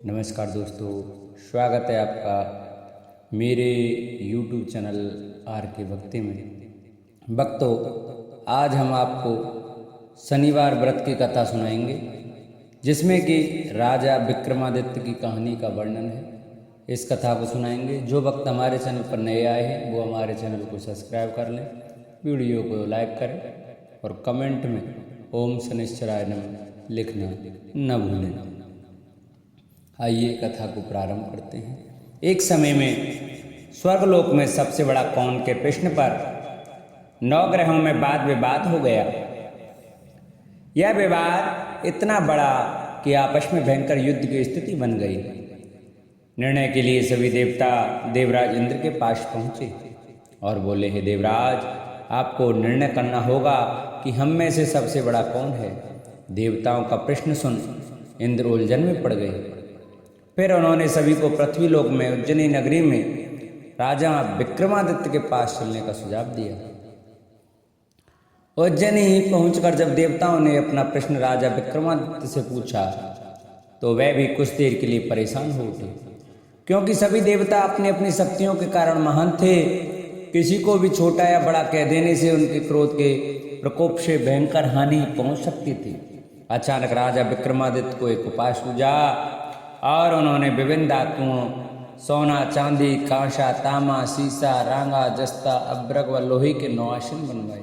नमस्कार दोस्तों, स्वागत है आपका मेरे YouTube चैनल आर के भक्ति में। भक्तों, आज हम आपको शनिवार व्रत की कथा सुनाएंगे, जिसमें कि राजा विक्रमादित्य की कहानी का वर्णन है। इस कथा को सुनाएंगे। जो भक्त हमारे चैनल पर नए आए हैं वो हमारे चैनल को सब्सक्राइब कर लें, वीडियो को लाइक करें और कमेंट में ओम शनिश्चराय नमः लिखना न भूलें। आइए कथा को प्रारंभ करते हैं। एक समय में स्वर्गलोक में सबसे बड़ा कौन के प्रश्न पर 9 ग्रहों में वाद विवाद हो गया। यह विवाद इतना बड़ा कि आपस में भयंकर युद्ध की स्थिति बन गई। निर्णय के लिए सभी देवता देवराज इंद्र के पास पहुंचे और बोले, हे देवराज, आपको निर्णय करना होगा कि हम में से सबसे बड़ा कौन है। देवताओं का प्रश्न सुन इंद्र उलझन में पड़ गए। फिर उन्होंने सभी को पृथ्वी लोक में उज्जैनी नगरी में राजा विक्रमादित्य के पास चलने का सुझाव दिया। उज्जैनी पहुंचकर जब देवताओं ने अपना प्रश्न राजा विक्रमादित्य से पूछा तो वह भी कुछ देर के लिए परेशान हो उठे, क्योंकि सभी देवता अपनी अपनी शक्तियों के कारण महान थे। किसी को भी छोटा या बड़ा कह देने से उनके क्रोध के प्रकोप से भयंकर हानि पहुंच सकती थी। अचानक राजा विक्रमादित्य को एक उपाय सूझा और उन्होंने विभिन्न धातुओं सोना, चांदी, कांसा, तांबा, सीसा, रांगा, जस्ता, अब्रक व लोहे के 9 आसन बनवाए।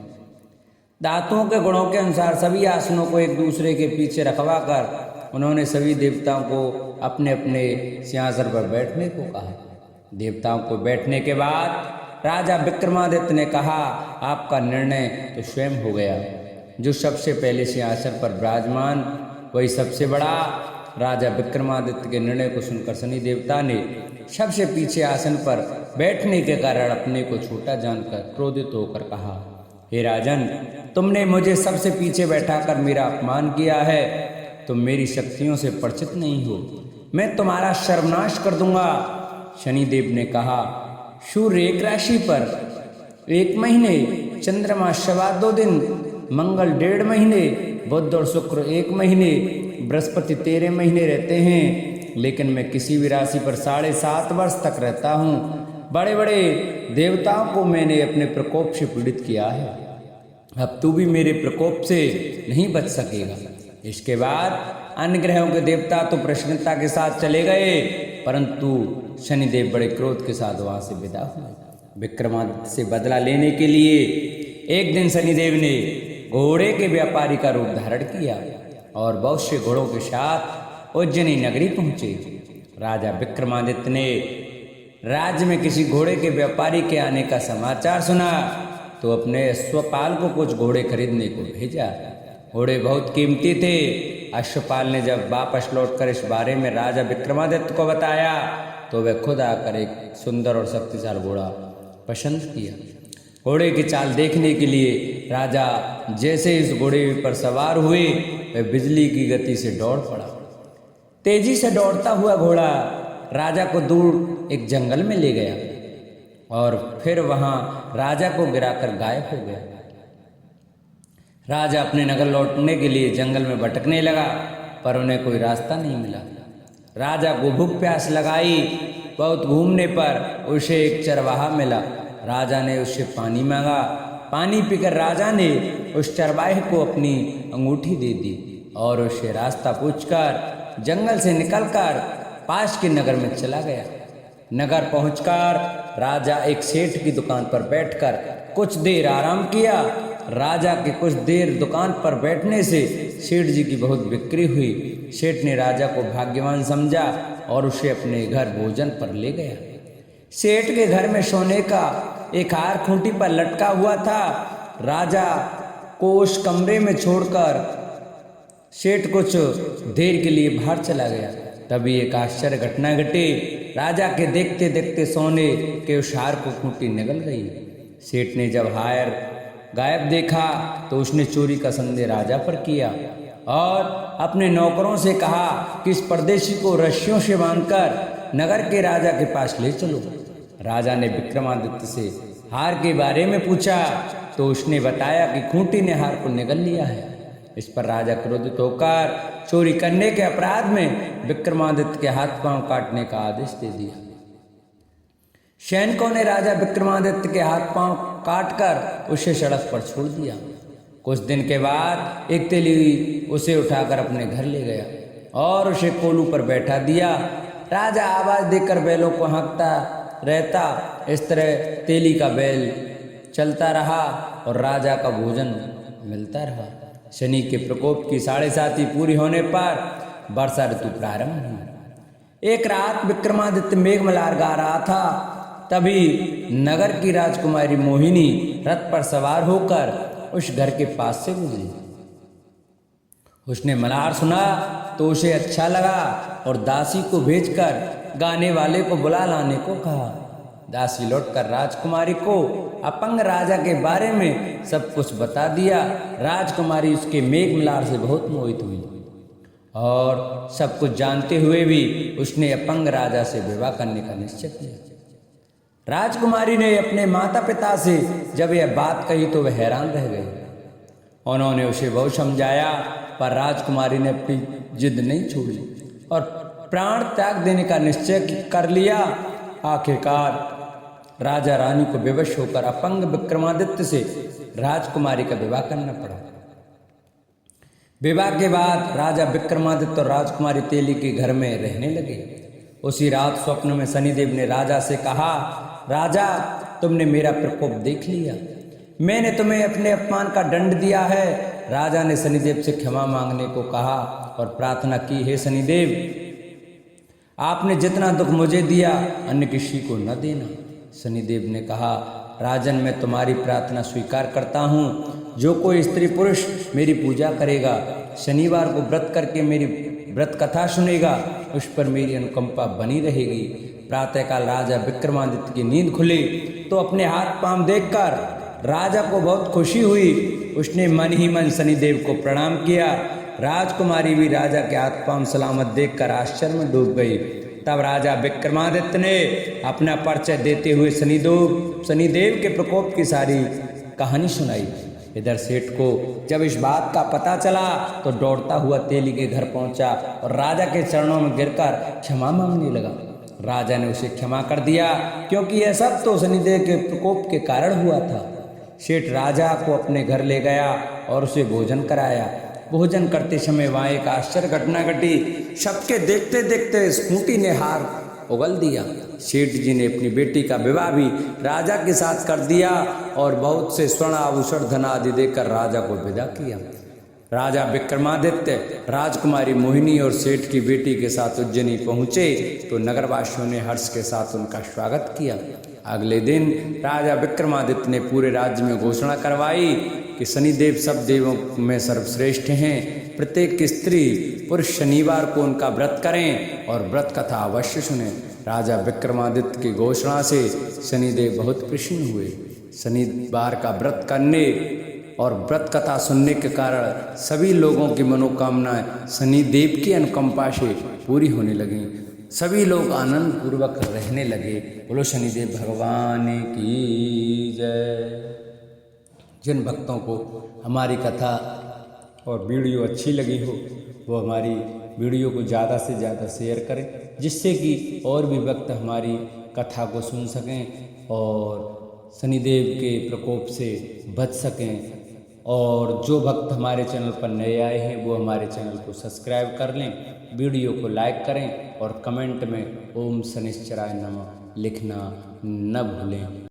धातुओं के गुणों के अनुसार सभी आसनों को एक दूसरे के पीछे रखवा कर उन्होंने सभी देवताओं को अपने अपने सिंहासन पर बैठने को कहा। देवताओं को बैठने के बाद राजा विक्रमादित्य ने कहा, आपका निर्णय तो स्वयं हो गया। जो सबसे पहले सिंहासन पर विराजमान वही सबसे बड़ा। राजा विक्रमादित्य के निर्णय को सुनकर शनि देवता ने सबसे पीछे आसन पर बैठने के कारण अपने को छोटा जानकर क्रोधित होकर कहा, हे राजन, तुमने मुझे सबसे पीछे बैठाकर मेरा अपमान किया है। तुम मेरी शक्तियों से परिचित नहीं हो, मैं तुम्हारा सर्वनाश कर दूंगा। शनिदेव ने कहा, सूर्य एक राशि पर 1 महीने, चंद्रमा 2.25 दिन, मंगल 1.5 महीने, बुध और शुक्र 1 महीने, बृहस्पति 13 महीने रहते हैं, लेकिन मैं किसी भी राशि पर 7.5 वर्ष तक रहता हूँ। बड़े बड़े देवताओं को मैंने अपने प्रकोप से पीड़ित किया है। अब तू भी मेरे प्रकोप से नहीं बच सकेगा। इसके बाद अन्य ग्रहों के देवता तो प्रसन्नता के साथ चले गए, परंतु शनिदेव बड़े क्रोध के साथ वहां से विदा हुए। विक्रमादित्य से बदला लेने के लिए एक दिन शनिदेव ने घोड़े के व्यापारी का रूप धारण किया और बहुत से घोड़ों के साथ उज्जैनी नगरी पहुंचे। राजा विक्रमादित्य ने राज्य में किसी घोड़े के व्यापारी के आने का समाचार सुना तो अपने अश्वपाल को कुछ घोड़े खरीदने को भेजा। घोड़े बहुत कीमती थे। अश्वपाल ने जब वापस लौटकर इस बारे में राजा विक्रमादित्य को बताया तो वह खुद आकर एक सुंदर और शक्तिशाली घोड़ा पसंद किया। घोड़े की चाल देखने के लिए राजा जैसे इस घोड़े पर सवार हुए, वह बिजली की गति से दौड़ पड़ा। तेजी से दौड़ता हुआ घोड़ा राजा को दूर एक जंगल में ले गया और फिर वहां राजा को गिराकर गायब हो गया। राजा अपने नगर लौटने के लिए जंगल में भटकने लगा, पर उन्हें कोई रास्ता नहीं मिला। राजा को भूख प्यास लगाई। बहुत घूमने पर उसे एक चरवाहा मिला। राजा ने उससे पानी मांगा। पानी पीकर राजा ने उस चरवाहे को अपनी अंगूठी दे दी और उससे रास्ता पूछकर जंगल से निकलकर पास के नगर में चला गया। नगर पहुंचकर राजा एक सेठ की दुकान पर बैठकर कुछ देर आराम किया। राजा के कुछ देर दुकान पर बैठने से सेठ जी की बहुत बिक्री हुई। सेठ ने राजा को भाग्यवान समझा और उसे अपने घर भोजन पर ले गया। सेठ के घर में सोने का एक हार खूंटी पर लटका हुआ था। राजा को उस कमरे में छोड़कर सेठ कुछ देर के लिए बाहर चला गया। तभी एक आश्चर्य घटना घटी। राजा के देखते देखते सोने के उस हार को खूंटी निगल गई। सेठ ने जब हार गायब देखा तो उसने चोरी का संदेह राजा पर किया और अपने नौकरों से कहा कि इस परदेशी को रस्सियों से बांधकर नगर के राजा के पास ले चलो। राजा ने विक्रमादित्य से हार के बारे में पूछा तो उसने बताया कि खूंटी ने हार को निगल लिया है। इस पर राजा क्रोधित होकर चोरी करने के अपराध में विक्रमादित्य के हाथ पांव काटने का आदेश दे दिया। सैनिकों ने राजा विक्रमादित्य के हाथ पांव काटकर उसे सड़क पर छोड़ दिया। कुछ दिन के बाद एक तेली उसे उठाकर अपने घर ले गया और उसे कोलू पर बैठा दिया। राजा आवाज देकर बैलों को हाँकता रहता। इस तरह तेली का बैल चलता रहा और राजा का भोजन मिलता रहा। शनि के प्रकोप की 7.5 पूरी होने पर वर्षा ऋतु प्रारंभ हुई। एक रात विक्रमादित्य मेघमल्हार गा रहा था, तभी नगर की राजकुमारी मोहिनी रथ पर सवार होकर उस घर के पास से गुजरी। उसने मल्हार सुना तो उसे अच्छा लगा और दासी को भेजकर गाने वाले को बुला लाने को कहा। दासी लौटकर राजकुमारी को अपंग राजा के बारे में सब कुछ बता दिया। राजकुमारी उसके मेघमल्हार से बहुत मोहित हुई और सब कुछ जानते हुए भी उसने अपंग राजा से विवाह करने का निश्चय किया। राजकुमारी ने अपने माता पिता से जब यह बात कही तो वह हैरान रह गए। उन्होंने उसे बहुत समझाया पर राजकुमारी ने अपनी जिद नहीं छोड़ी और प्राण त्याग देने का निश्चय कर लिया। आखिरकार राजा रानी को विवश होकर अपंग विक्रमादित्य से राजकुमारी का विवाह करना पड़ा। विवाह के बाद राजा विक्रमादित्य और राजकुमारी तेली के घर में रहने लगे। उसी रात स्वप्न में शनिदेव ने राजा से कहा, राजा तुमने मेरा प्रकोप देख लिया, मैंने तुम्हें अपने अपमान का दंड दिया है। राजा ने शनिदेव से क्षमा मांगने को कहा और प्रार्थना की, हे शनिदेव आपने जितना दुख मुझे दिया अन्य किसी को न देना। शनिदेव ने कहा, राजन मैं तुम्हारी प्रार्थना स्वीकार करता हूँ। जो कोई स्त्री पुरुष मेरी पूजा करेगा, शनिवार को व्रत करके मेरी व्रत कथा सुनेगा, उस पर मेरी अनुकंपा बनी रहेगी। प्रातःकाल राजा विक्रमादित्य की नींद खुली तो अपने हाथ पांव देखकर राजा को बहुत खुशी हुई। उसने मन ही मन शनिदेव को प्रणाम किया। राजकुमारी भी राजा के हाथ पांव सलामत देखकर आश्चर्य में डूब गई। तब राजा विक्रमादित्य ने अपना परिचय देते हुए शनिदेव के प्रकोप की सारी कहानी सुनाई। इधर सेठ को जब इस बात का पता चला तो दौड़ता हुआ तेली के घर पहुंचा और राजा के चरणों में गिरकर क्षमा मांगने लगा। राजा ने उसे क्षमा कर दिया क्योंकि यह सब तो शनिदेव के प्रकोप के कारण हुआ था। सेठ राजा को अपने घर ले गया और उसे भोजन कराया। भोजन करते समय वहाँ एक आश्चर्य घटना घटी। सबके देखते देखते स्कूटी ने हार उगल दिया। सेठ जी ने अपनी बेटी का विवाह भी राजा के साथ कर दिया और बहुत से स्वर्ण आभूषण धन आदि देकर राजा को विदा किया। राजा विक्रमादित्य राजकुमारी मोहिनी और सेठ की बेटी के साथ उज्जैनी पहुँचे तो नगरवासियों ने हर्ष के साथ उनका स्वागत किया। अगले दिन राजा विक्रमादित्य ने पूरे राज्य में घोषणा करवाई कि शनिदेव सब देवों में सर्वश्रेष्ठ हैं। प्रत्येक स्त्री पुरुष शनिवार को उनका व्रत करें और व्रत कथा अवश्य सुनें। राजा विक्रमादित्य की घोषणा से शनिदेव बहुत प्रसन्न हुए। शनिवार का व्रत करने और व्रत कथा सुनने के कारण सभी लोगों की मनोकामनाएं शनिदेव की अनुकंपा से पूरी होने लगीं। सभी लोग आनंद पूर्वक रहने लगे। बोलो शनिदेव भगवान की जय। जिन भक्तों को हमारी कथा और वीडियो अच्छी लगी हो वो हमारी वीडियो को ज़्यादा से ज़्यादा शेयर करें, जिससे कि और भी भक्त हमारी कथा को सुन सकें और शनिदेव के प्रकोप से बच सकें। और जो भक्त हमारे चैनल पर नए आए हैं वो हमारे चैनल को सब्सक्राइब कर लें, वीडियो को लाइक करें और कमेंट में ओम शनिश्चराय नमः लिखना न भूलें।